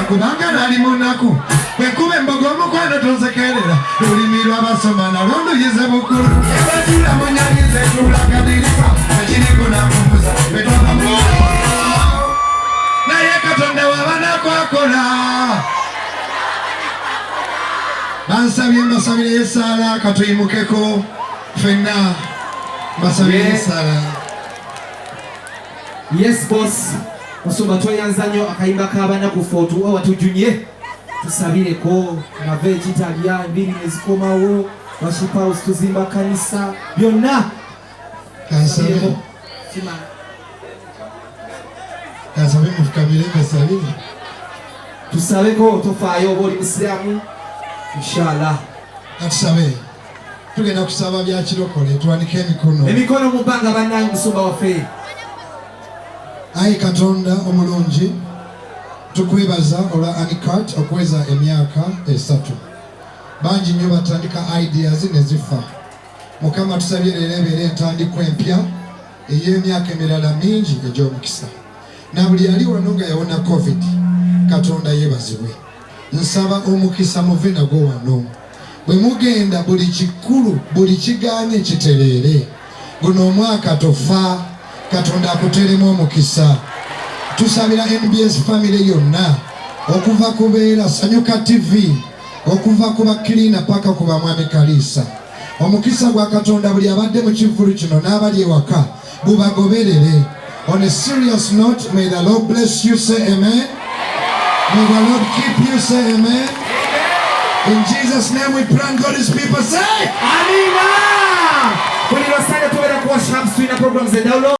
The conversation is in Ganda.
Kubanga nali munaku bwekuba embogo omukwano tonsekerera lulimirwa abasoma nalwondo yize bukulu ebatula munyalize tulakadirisa ekiriko nakubuza betwagamu naye Katonda wabanakwakola bansabye mbasabire esaala katuyimukeko fenna mbasabire esaala. Yes boss. Musumba twayanza nnyo akayimba k'abanaku fotu awatujunye tusabireko na vegetarian mbiri nezikomawo worship house tuzimba kanisa byonna kansabe mufukamire kasabire tusabeko tofaayo oba oli musiramu inshallah atusabe tugenda kusaba bya kirokole tuwanike emikono mu bbanga bannange musumba waffe. Ayi Katonda omulungi tukwebaza olwa Anikat okweza emyaka 3 bangi nnyo batandika ideas nezifa Mukama tusabye leero ebeere entandikwa empya ey'emyaka emirala mingi egy'omukisa na buli ali wano nga yawona covid Katonda yeebazibwe nsaba omukisa muve nagwo wano bwe mugenda buli kikulu buli kigaanye kitereere guno omwaka tofa Katonda akuteremu omukisa tusabira NBS family yonna okuva kubeera Sanyuka TV okuva ku bakirina paka ku bamwami Kalisa omukisa gwa Katonda buli abadde mu kivulu kino n'abali ewaka bubagoberere. On a serious note, may the Lord bless you, say amen. May the Lord keep you, say amen. In Jesus' name we pray and God's people say Amina. When you are started to worship, we have programs.